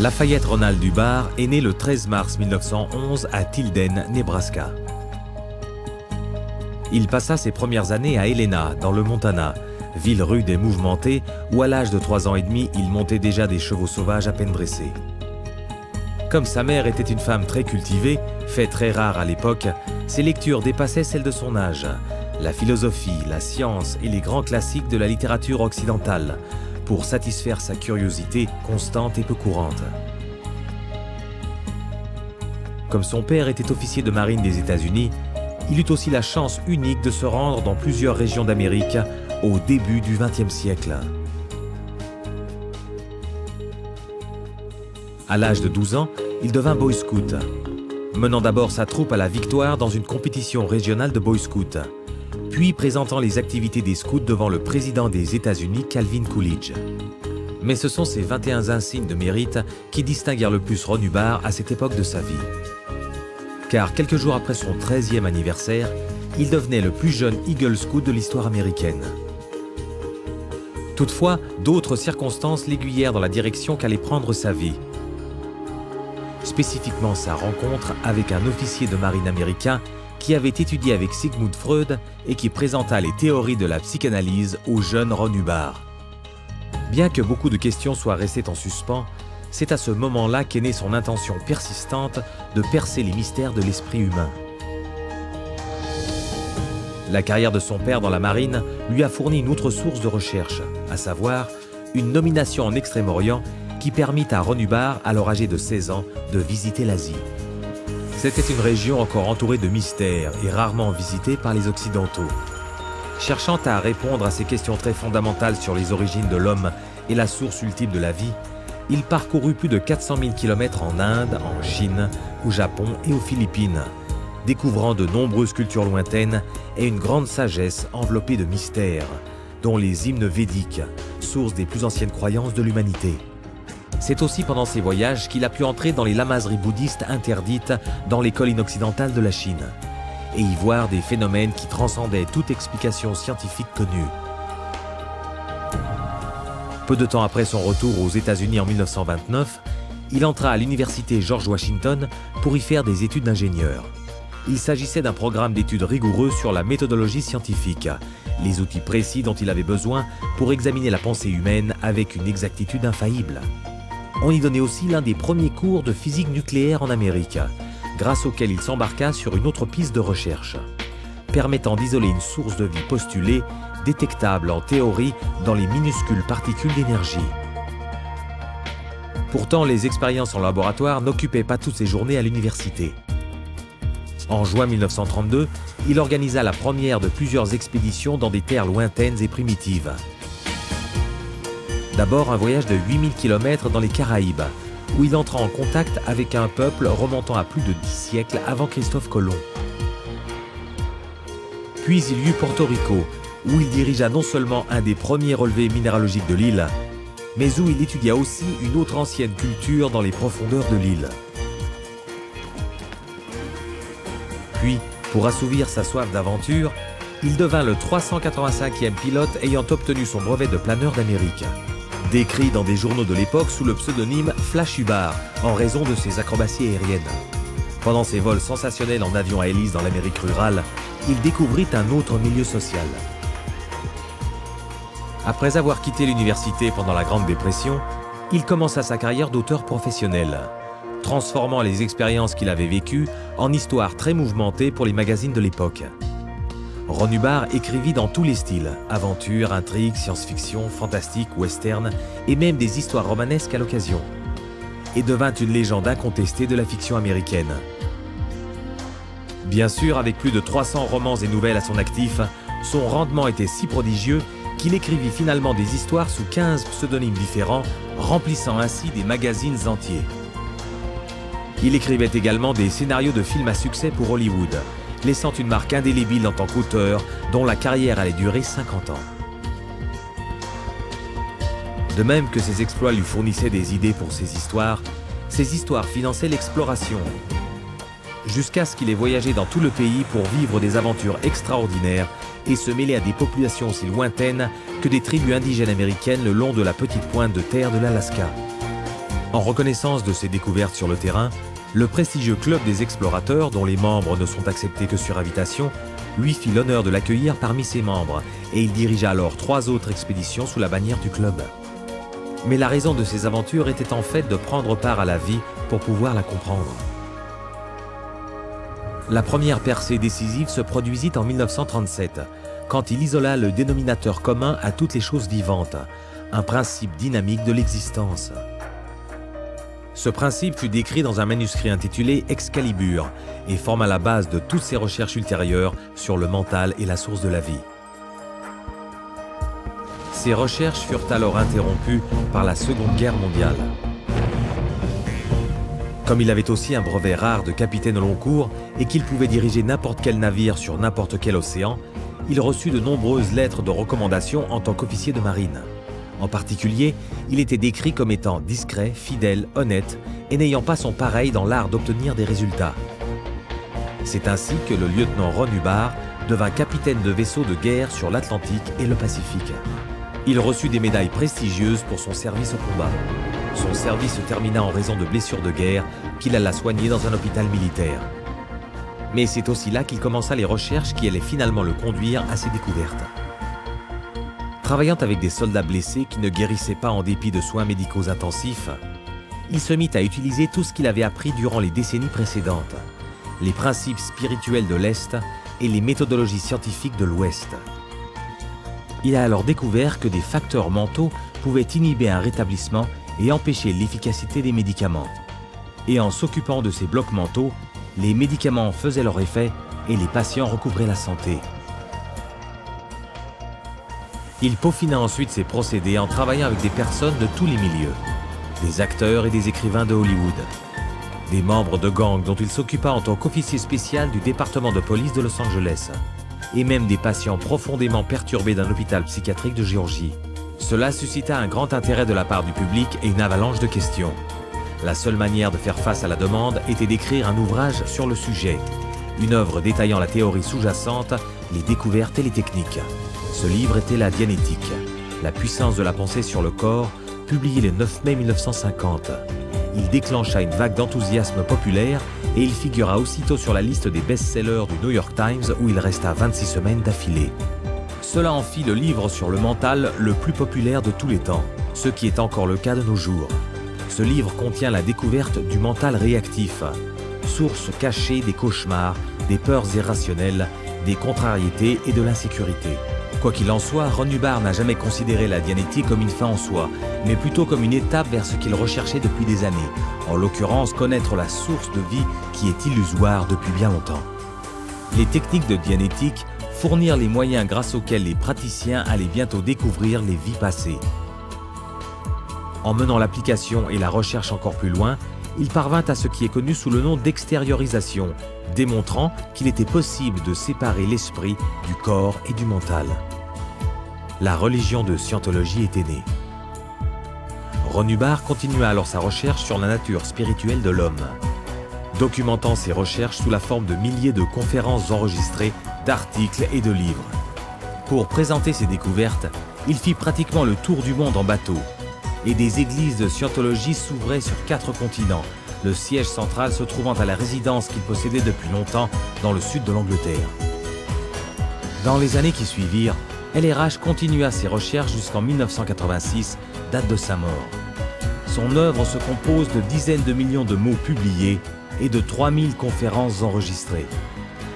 Lafayette Ronald Dubar est né le 13 mars 1911 à Tilden, Nebraska. Il passa ses premières années à Helena, dans le Montana, ville rude et mouvementée où à l'âge de 3 ans et demi, il montait déjà des chevaux sauvages à peine dressés. Comme sa mère était une femme très cultivée, fait très rare à l'époque, ses lectures dépassaient celles de son âge. La philosophie, la science et les grands classiques de la littérature occidentale, pour satisfaire sa curiosité constante et peu courante. Comme son père était officier de marine des États-Unis, il eut aussi la chance unique de se rendre dans plusieurs régions d'Amérique au début du XXe siècle. À l'âge de 12 ans, il devint Boy Scout, menant d'abord sa troupe à la victoire dans une compétition régionale de Boy Scout, puis présentant les activités des scouts devant le président des États-Unis, Calvin Coolidge. Mais ce sont ces 21 insignes de mérite qui distinguèrent le plus Ron Hubbard à cette époque de sa vie. Car quelques jours après son 13e anniversaire, il devenait le plus jeune Eagle Scout de l'histoire américaine. Toutefois, d'autres circonstances l'aiguillèrent dans la direction qu'allait prendre sa vie. Spécifiquement sa rencontre avec un officier de marine américain qui avait étudié avec Sigmund Freud et qui présenta les théories de la psychanalyse au jeune Ron Hubbard. Bien que beaucoup de questions soient restées en suspens, c'est à ce moment-là qu'est née son intention persistante de percer les mystères de l'esprit humain. La carrière de son père dans la marine lui a fourni une autre source de recherche, à savoir une nomination en Extrême-Orient qui permit à Ron Hubbard, alors âgé de 16 ans, de visiter l'Asie. C'était une région encore entourée de mystères et rarement visitée par les Occidentaux. Cherchant à répondre à ces questions très fondamentales sur les origines de l'homme et la source ultime de la vie, il parcourut plus de 400 000 km en Inde, en Chine, au Japon et aux Philippines, découvrant de nombreuses cultures lointaines et une grande sagesse enveloppée de mystères, dont les hymnes védiques, source des plus anciennes croyances de l'humanité. C'est aussi pendant ces voyages qu'il a pu entrer dans les lamaseries bouddhistes interdites dans les collines occidentales de la Chine et y voir des phénomènes qui transcendaient toute explication scientifique connue. Peu de temps après son retour aux États-Unis en 1929, il entra à l'université George Washington pour y faire des études d'ingénieur. Il s'agissait d'un programme d'études rigoureux sur la méthodologie scientifique, les outils précis dont il avait besoin pour examiner la pensée humaine avec une exactitude infaillible. On y donnait aussi l'un des premiers cours de physique nucléaire en Amérique, grâce auquel il s'embarqua sur une autre piste de recherche, permettant d'isoler une source de vie postulée, détectable en théorie dans les minuscules particules d'énergie. Pourtant, les expériences en laboratoire n'occupaient pas toutes ses journées à l'université. En juin 1932, il organisa la première de plusieurs expéditions dans des terres lointaines et primitives. D'abord un voyage de 8000 km dans les Caraïbes, où il entra en contact avec un peuple remontant à plus de 10 siècles avant Christophe Colomb. Puis il y eut Porto Rico, où il dirigea non seulement un des premiers relevés minéralogiques de l'île, mais où il étudia aussi une autre ancienne culture dans les profondeurs de l'île. Puis, pour assouvir sa soif d'aventure, il devint le 385e pilote ayant obtenu son brevet de planeur d'Amérique. Décrit dans des journaux de l'époque sous le pseudonyme Flash Hubbard, en raison de ses acrobaties aériennes. Pendant ses vols sensationnels en avion à hélice dans l'Amérique rurale, il découvrit un autre milieu social. Après avoir quitté l'université pendant la Grande Dépression, il commença sa carrière d'auteur professionnel, transformant les expériences qu'il avait vécues en histoires très mouvementées pour les magazines de l'époque. Ron Hubbard écrivit dans tous les styles, aventure, intrigue, science-fiction, fantastique, western et même des histoires romanesques à l'occasion, et devint une légende incontestée de la fiction américaine. Bien sûr, avec plus de 300 romans et nouvelles à son actif, son rendement était si prodigieux qu'il écrivit finalement des histoires sous 15 pseudonymes différents, remplissant ainsi des magazines entiers. Il écrivait également des scénarios de films à succès pour Hollywood, laissant une marque indélébile en tant qu'auteur, dont la carrière allait durer 50 ans. De même que ses exploits lui fournissaient des idées pour ses histoires finançaient l'exploration, jusqu'à ce qu'il ait voyagé dans tout le pays pour vivre des aventures extraordinaires et se mêler à des populations aussi lointaines que des tribus indigènes américaines le long de la petite pointe de terre de l'Alaska. En reconnaissance de ses découvertes sur le terrain, le prestigieux club des explorateurs, dont les membres ne sont acceptés que sur invitation, lui fit l'honneur de l'accueillir parmi ses membres et il dirigea alors 3 autres expéditions sous la bannière du club. Mais la raison de ces aventures était en fait de prendre part à la vie pour pouvoir la comprendre. La première percée décisive se produisit en 1937, quand il isola le dénominateur commun à toutes les choses vivantes, un principe dynamique de l'existence. Ce principe fut décrit dans un manuscrit intitulé Excalibur et forma la base de toutes ses recherches ultérieures sur le mental et la source de la vie. Ces recherches furent alors interrompues par la Seconde Guerre mondiale. Comme il avait aussi un brevet rare de capitaine au long cours et qu'il pouvait diriger n'importe quel navire sur n'importe quel océan, il reçut de nombreuses lettres de recommandation en tant qu'officier de marine. En particulier, il était décrit comme étant discret, fidèle, honnête et n'ayant pas son pareil dans l'art d'obtenir des résultats. C'est ainsi que le lieutenant Ron Hubbard devint capitaine de vaisseau de guerre sur l'Atlantique et le Pacifique. Il reçut des médailles prestigieuses pour son service au combat. Son service se termina en raison de blessures de guerre qu'il alla soigner dans un hôpital militaire. Mais c'est aussi là qu'il commença les recherches qui allaient finalement le conduire à ses découvertes. Travaillant avec des soldats blessés qui ne guérissaient pas en dépit de soins médicaux intensifs, il se mit à utiliser tout ce qu'il avait appris durant les décennies précédentes, les principes spirituels de l'Est et les méthodologies scientifiques de l'Ouest. Il a alors découvert que des facteurs mentaux pouvaient inhiber un rétablissement et empêcher l'efficacité des médicaments. Et en s'occupant de ces blocs mentaux, les médicaments faisaient leur effet et les patients recouvraient la santé. Il peaufina ensuite ses procédés en travaillant avec des personnes de tous les milieux, des acteurs et des écrivains de Hollywood, des membres de gangs dont il s'occupa en tant qu'officier spécial du département de police de Los Angeles, et même des patients profondément perturbés d'un hôpital psychiatrique de Géorgie. Cela suscita un grand intérêt de la part du public et une avalanche de questions. La seule manière de faire face à la demande était d'écrire un ouvrage sur le sujet, une œuvre détaillant la théorie sous-jacente, les découvertes et les techniques. Ce livre était La Dianétique, la puissance de la pensée sur le corps, publié le 9 mai 1950. Il déclencha une vague d'enthousiasme populaire et il figura aussitôt sur la liste des best-sellers du New York Times où il resta 26 semaines d'affilée. Cela en fit le livre sur le mental le plus populaire de tous les temps, ce qui est encore le cas de nos jours. Ce livre contient la découverte du mental réactif, source cachée des cauchemars, des peurs irrationnelles, des contrariétés et de l'insécurité. Quoi qu'il en soit, Ron Hubbard n'a jamais considéré la Dianétique comme une fin en soi, mais plutôt comme une étape vers ce qu'il recherchait depuis des années, en l'occurrence connaître la source de vie qui est illusoire depuis bien longtemps. Les techniques de Dianétique fournirent les moyens grâce auxquels les praticiens allaient bientôt découvrir les vies passées. En menant l'application et la recherche encore plus loin, il parvint à ce qui est connu sous le nom d'extériorisation, démontrant qu'il était possible de séparer l'esprit du corps et du mental. La religion de Scientologie était née. Ron Hubbard continua alors sa recherche sur la nature spirituelle de l'homme, documentant ses recherches sous la forme de milliers de conférences enregistrées, d'articles et de livres. Pour présenter ses découvertes, il fit pratiquement le tour du monde en bateau, et des églises de Scientologie s'ouvraient sur 4 continents, le siège central se trouvant à la résidence qu'il possédait depuis longtemps dans le sud de l'Angleterre. Dans les années qui suivirent, LRH continua ses recherches jusqu'en 1986, date de sa mort. Son œuvre se compose de dizaines de millions de mots publiés et de 3000 conférences enregistrées.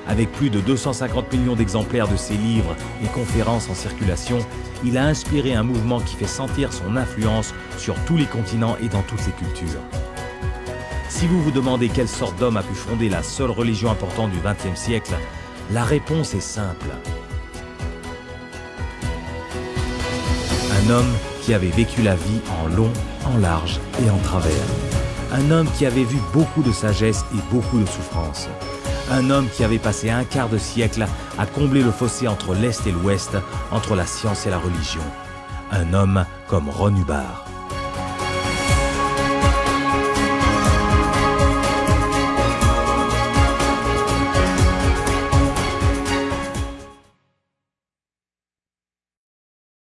Avec plus de 250 millions d'exemplaires de ses livres et conférences en circulation, il a inspiré un mouvement qui fait sentir son influence sur tous les continents et dans toutes les cultures. Si vous vous demandez quelle sorte d'homme a pu fonder la seule religion importante du XXe siècle, la réponse est simple. Un homme qui avait vécu la vie en long, en large et en travers. Un homme qui avait vu beaucoup de sagesse et beaucoup de souffrance. Un homme qui avait passé un quart de siècle à combler le fossé entre l'Est et l'Ouest, entre la science et la religion. Un homme comme Ron Hubbard.